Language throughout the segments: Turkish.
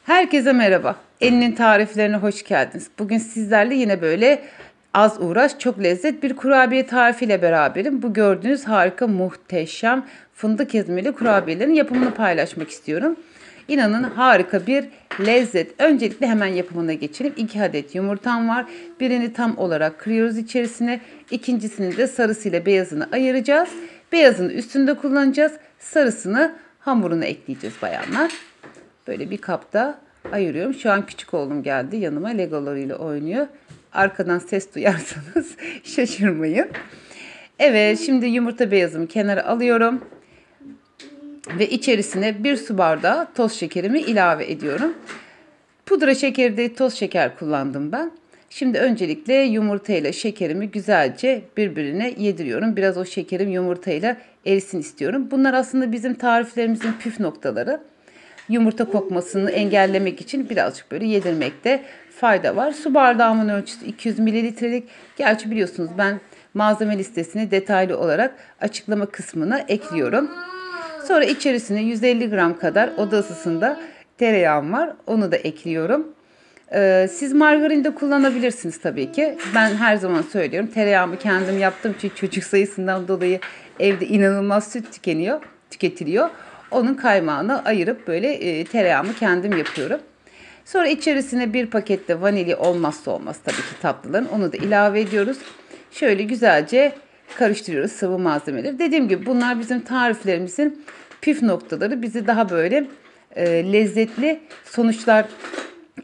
Herkese merhaba. Elinin tariflerine hoş geldiniz. Bugün sizlerle yine böyle az uğraş, çok lezzet bir kurabiye tarifiyle beraberim. Bu gördüğünüz harika, muhteşem fındık ezmeli kurabiyelerin yapımını paylaşmak istiyorum. İnanın harika bir lezzet. Öncelikle hemen yapımına geçelim. 2 adet yumurtam var. Birini tam olarak kırıyoruz içerisine. İkincisini de sarısıyla beyazını ayıracağız. Beyazını üstünde kullanacağız. Sarısını hamuruna ekleyeceğiz bayanlar. Böyle bir kapta ayırıyorum. Şu an küçük oğlum geldi yanıma, legolarıyla oynuyor. Arkadan ses duyarsanız şaşırmayın. Evet, şimdi yumurta beyazımı kenara alıyorum. Ve içerisine 1 su bardağı toz şekerimi ilave ediyorum. Pudra şekeri değil, toz şeker kullandım ben. Şimdi öncelikle yumurtayla şekerimi güzelce birbirine yediriyorum. Biraz o şekerim yumurtayla erisin istiyorum. Bunlar aslında bizim tariflerimizin püf noktaları. Yumurta kokmasını engellemek için birazcık böyle yedirmekte fayda var. Su bardağımın ölçüsü 200 mililitrelik. Gerçi biliyorsunuz ben malzeme listesini detaylı olarak açıklama kısmına ekliyorum. Sonra içerisine 150 gram kadar oda ısısında tereyağım var. Onu da ekliyorum. Siz margarin de kullanabilirsiniz tabii ki. Ben her zaman söylüyorum, tereyağımı kendim yaptığım için çocuk sayısından dolayı evde inanılmaz süt tüketiliyor. Onun kaymağını ayırıp böyle tereyağımı kendim yapıyorum. Sonra içerisine 1 paket de vanilya, olmazsa olmaz tabii ki tatlıların. Onu da ilave ediyoruz. Şöyle güzelce karıştırıyoruz sıvı malzemeleri. Dediğim gibi bunlar bizim tariflerimizin püf noktaları. Bizi daha böyle lezzetli sonuçlar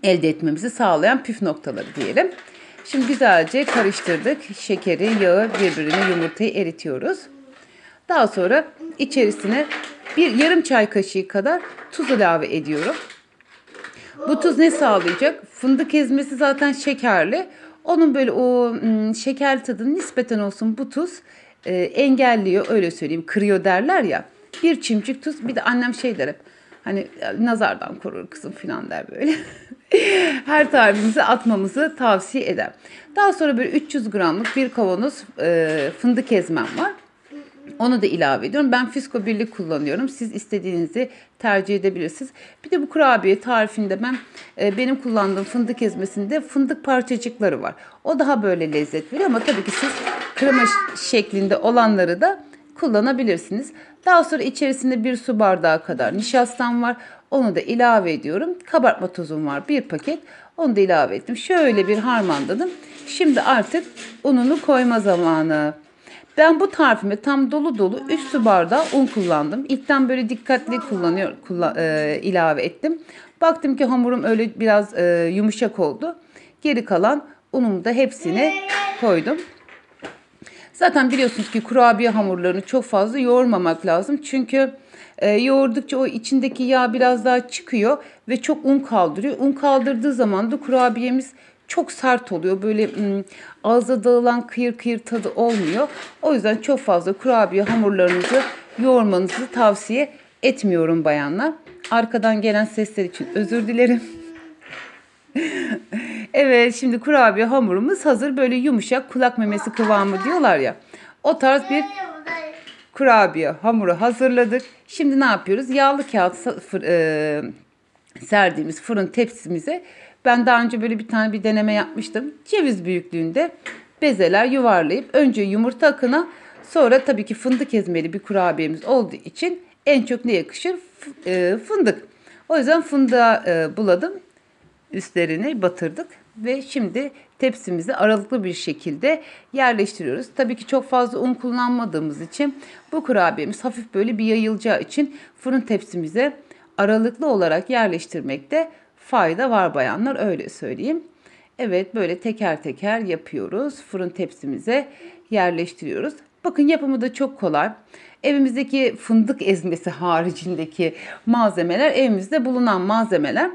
elde etmemizi sağlayan püf noktaları diyelim. Şimdi güzelce karıştırdık. Şekeri, yağı birbirine, yumurtayı eritiyoruz. Daha sonra içerisine yarım çay kaşığı kadar tuz ilave ediyorum. Bu tuz ne sağlayacak? Fındık ezmesi zaten şekerli. Onun böyle o şeker tadını nispeten olsun bu tuz engelliyor, öyle söyleyeyim, kırıyor derler ya. Bir çimcik tuz, bir de annem şey der hep, hani nazardan korur kızım falan der böyle. Her tarifimize atmamızı tavsiye eder. Daha sonra böyle 300 gramlık bir kavanoz fındık ezmem var. Onu da ilave ediyorum. Ben Fisko birlik kullanıyorum. Siz istediğinizi tercih edebilirsiniz. Bir de bu kurabiye tarifinde benim kullandığım fındık ezmesinde fındık parçacıkları var. O daha böyle lezzet veriyor ama tabii ki siz krema şeklinde olanları da kullanabilirsiniz. Daha sonra içerisinde 1 su bardağı kadar nişastam var. Onu da ilave ediyorum. Kabartma tozum var 1 paket. Onu da ilave ettim. Şöyle bir harmanladım. Şimdi artık ununu koyma zamanı. Ben bu tarifime tam dolu dolu 3 su bardağı un kullandım. İlkten böyle dikkatli ilave ettim. Baktım ki hamurum öyle biraz yumuşak oldu. Geri kalan unumu da hepsini koydum. Zaten biliyorsunuz ki kurabiye hamurlarını çok fazla yoğurmamak lazım. Çünkü yoğurdukça o içindeki yağ biraz daha çıkıyor ve çok un kaldırıyor. Un kaldırdığı zaman da kurabiyemiz çok sert oluyor. Böyle ağza dağılan kıyır kıyır tadı olmuyor. O yüzden çok fazla kurabiye hamurlarınızı yoğurmanızı tavsiye etmiyorum bayanlar. Arkadan gelen sesler için özür dilerim. Evet, şimdi kurabiye hamurumuz hazır. Böyle yumuşak, kulak memesi kıvamı diyorlar ya. O tarz bir kurabiye hamuru hazırladık. Şimdi ne yapıyoruz? Yağlı kağıt serdiğimiz fırın tepsimize, ben daha önce böyle bir deneme yapmıştım. Ceviz büyüklüğünde bezeler yuvarlayıp önce yumurta akına, sonra tabii ki fındık ezmeli bir kurabiyemiz olduğu için en çok ne yakışır? Fındık. O yüzden fındığa buladım. Üstlerini batırdık ve şimdi tepsimizi aralıklı bir şekilde yerleştiriyoruz. Tabii ki çok fazla un kullanmadığımız için bu kurabiyemiz hafif böyle bir yayılacağı için fırın tepsimize aralıklı olarak yerleştirmekte fayda var bayanlar, öyle söyleyeyim. Evet, böyle teker teker yapıyoruz. Fırın tepsimize yerleştiriyoruz. Bakın, yapımı da çok kolay. Evimizdeki fındık ezmesi haricindeki malzemeler evimizde bulunan malzemeler.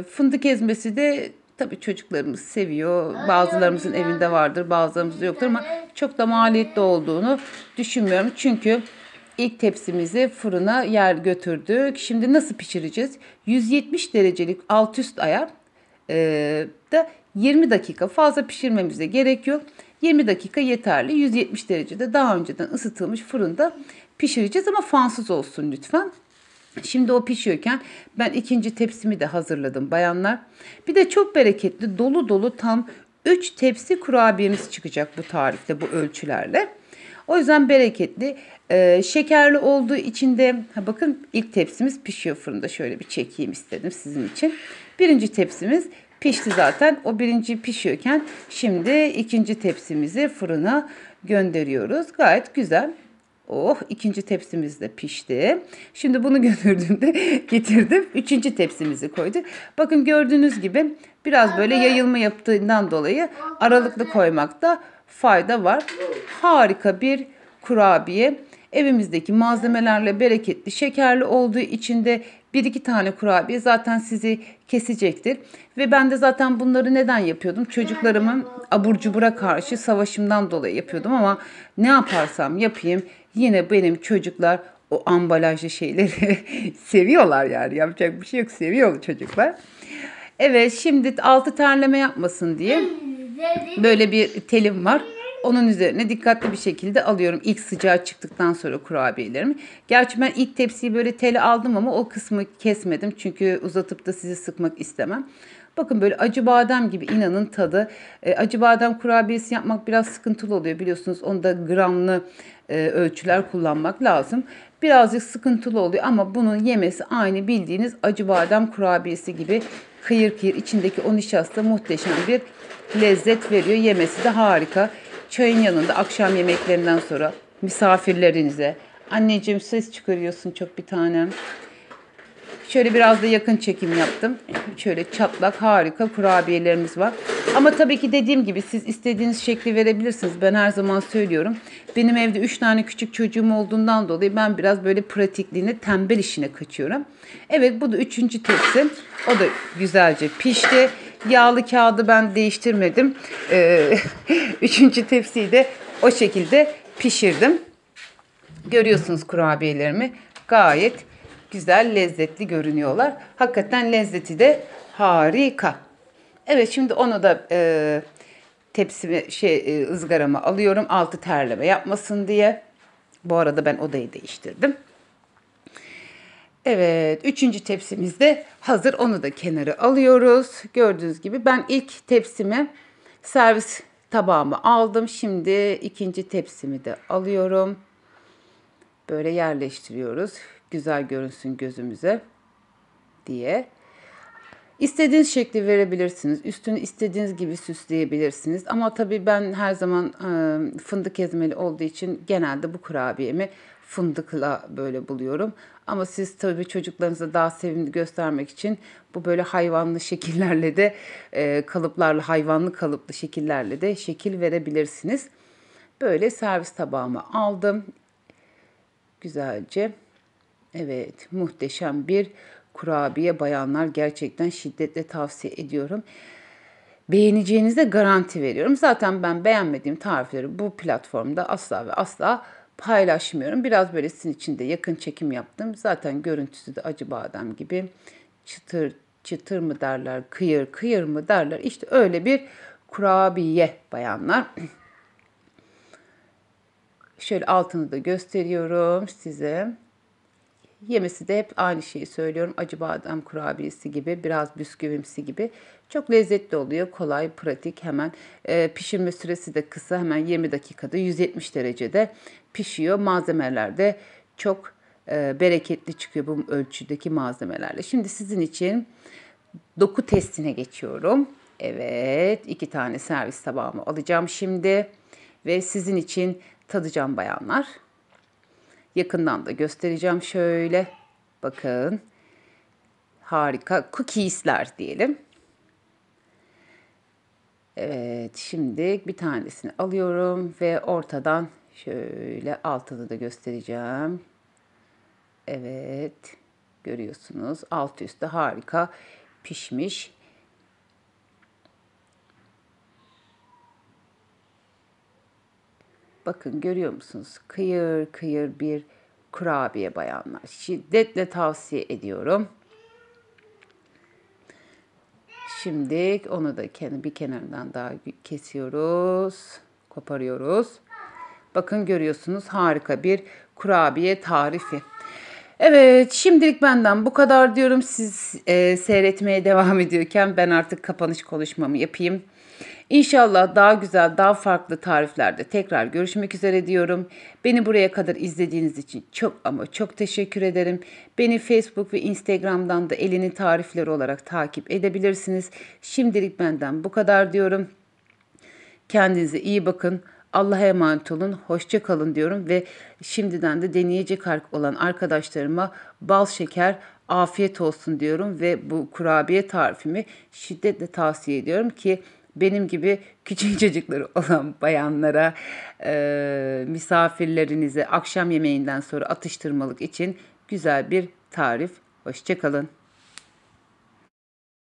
Fındık ezmesi de tabii çocuklarımız seviyor. Bazılarımızın evinde vardır, bazılarımızda yoktur ama çok da maliyetli olduğunu düşünmüyorum. Çünkü ilk tepsimizi fırına götürdük. Şimdi nasıl pişireceğiz? 170 derecelik alt üst ayar da 20 dakika, fazla pişirmemize gerek yok. 20 dakika yeterli. 170 derecede daha önceden ısıtılmış fırında pişireceğiz ama fansız olsun lütfen. Şimdi o pişiyorken ben ikinci tepsimi de hazırladım bayanlar. Bir de çok bereketli, dolu dolu tam 3 tepsi kurabiyemiz çıkacak bu tarifte, bu ölçülerle. O yüzden bereketli. Şekerli olduğu için de bakın ilk tepsimiz pişiyor fırında. Şöyle bir çekeyim istedim sizin için. Birinci tepsimiz pişti zaten. O birinci pişiyorken şimdi ikinci tepsimizi fırına gönderiyoruz. Gayet güzel. Oh, ikinci tepsimiz de pişti. Şimdi bunu getirdim. Üçüncü tepsimizi koyduk. Bakın gördüğünüz gibi biraz böyle yayılma yaptığından dolayı aralıklı koymakta fayda var. Harika bir kurabiye. Evimizdeki malzemelerle bereketli, şekerli olduğu için de bir iki tane kurabiye zaten sizi kesecektir. Ve ben de zaten bunları neden yapıyordum? Çocuklarımın abur cubura karşı savaşımdan dolayı yapıyordum ama ne yaparsam yapayım yine benim çocuklar o ambalajlı şeyleri seviyorlar yani. Yapacak bir şey yok. Seviyor çocuklar. Evet, şimdi altı terleme yapmasın diye böyle bir telim var. Onun üzerine dikkatli bir şekilde alıyorum ilk sıcağı çıktıktan sonra kurabiyelerimi. Gerçi ben ilk tepsiyi böyle tele aldım ama o kısmı kesmedim. Çünkü uzatıp da sizi sıkmak istemem. Bakın böyle acı badem gibi, inanın tadı. Acı badem kurabiyesi yapmak biraz sıkıntılı oluyor biliyorsunuz. Onda gramlı ölçüler kullanmak lazım. Birazcık sıkıntılı oluyor ama bunun yemesi aynı bildiğiniz acı badem kurabiyesi gibi kıyır kıyır, içindeki o nişasta muhteşem bir lezzet veriyor. Yemesi de harika. Çayın yanında akşam yemeklerinden sonra misafirlerinize. Anneciğim ses çıkarıyorsun çok bir tanem. Şöyle biraz da yakın çekim yaptım. Şöyle çatlak harika kurabiyelerimiz var. Ama tabii ki dediğim gibi siz istediğiniz şekli verebilirsiniz. Ben her zaman söylüyorum. Benim evde 3 tane küçük çocuğum olduğundan dolayı ben biraz böyle pratikliğine, tembel işine kaçıyorum. Evet, bu da 3. tepsi. O da güzelce pişti. Yağlı kağıdı ben değiştirmedim. 3. tepsiyi de o şekilde pişirdim. Görüyorsunuz kurabiyelerimi. Gayet güzel, lezzetli görünüyorlar. Hakikaten lezzeti de harika. Evet, şimdi onu da tepsime ızgarama alıyorum. Altı terleme yapmasın diye. Bu arada ben odayı değiştirdim. Evet, 3. tepsimiz de hazır. Onu da kenara alıyoruz. Gördüğünüz gibi ben ilk tepsimi, servis tabağımı aldım. Şimdi ikinci tepsimi de alıyorum. Böyle yerleştiriyoruz. Güzel görünsün gözümüze diye. İstediğiniz şekli verebilirsiniz. Üstünü istediğiniz gibi süsleyebilirsiniz. Ama tabii ben her zaman fındık ezmeli olduğu için genelde bu kurabiyemi fındıkla böyle buluyorum. Ama siz tabii çocuklarınıza daha sevimli göstermek için bu böyle hayvanlı şekillerle de kalıplarla, hayvanlı kalıplı şekillerle de şekil verebilirsiniz. Böyle servis tabağıma aldım. Güzelce. Evet, muhteşem bir kurabiye bayanlar, gerçekten şiddetle tavsiye ediyorum. Beğeneceğinize garanti veriyorum. Zaten ben beğenmediğim tarifleri bu platformda asla ve asla paylaşmıyorum. Biraz böyle sizin için de yakın çekim yaptım. Zaten görüntüsü de acı badem gibi çıtır çıtır mı derler, kıyır kıyır mı derler. İşte öyle bir kurabiye bayanlar. Şöyle altını da gösteriyorum size. Yemesi de hep aynı şeyi söylüyorum. Acı badem kurabiyesi gibi, biraz bisküvimsi gibi. Çok lezzetli oluyor. Kolay, pratik, hemen. Pişirme süresi de kısa. Hemen 20 dakikada 170 derecede pişiyor. Malzemeler de çok bereketli çıkıyor bu ölçüdeki malzemelerle. Şimdi sizin için doku testine geçiyorum. Evet, 2 tane servis tabağımı alacağım şimdi. Ve sizin için tadacağım bayanlar. Yakından da göstereceğim şöyle. Bakın. Harika. Cookies'ler diyelim. Evet, şimdi bir tanesini alıyorum ve ortadan şöyle altını da göstereceğim. Evet. Görüyorsunuz. Alt üstü harika pişmiş. Bakın görüyor musunuz? Kıyır kıyır bir kurabiye bayanlar. Şiddetle tavsiye ediyorum. Şimdi onu da bir kenarından daha kesiyoruz. Koparıyoruz. Bakın görüyorsunuz, harika bir kurabiye tarifi. Evet, şimdilik benden bu kadar diyorum. Siz seyretmeye devam ediyorken ben artık kapanış konuşmamı yapayım. İnşallah daha güzel, daha farklı tariflerde tekrar görüşmek üzere diyorum. Beni buraya kadar izlediğiniz için çok ama çok teşekkür ederim. Beni Facebook ve Instagram'dan da Elinin Tarifleri olarak takip edebilirsiniz. Şimdilik benden bu kadar diyorum. Kendinize iyi bakın. Allah'a emanet olun. Hoşça kalın diyorum ve şimdiden de deneyecek olan arkadaşlarıma bal şeker afiyet olsun diyorum ve bu kurabiye tarifimi şiddetle tavsiye ediyorum ki benim gibi küçük çocukları olan bayanlara, misafirlerinize akşam yemeğinden sonra atıştırmalık için güzel bir tarif. Hoşça kalın.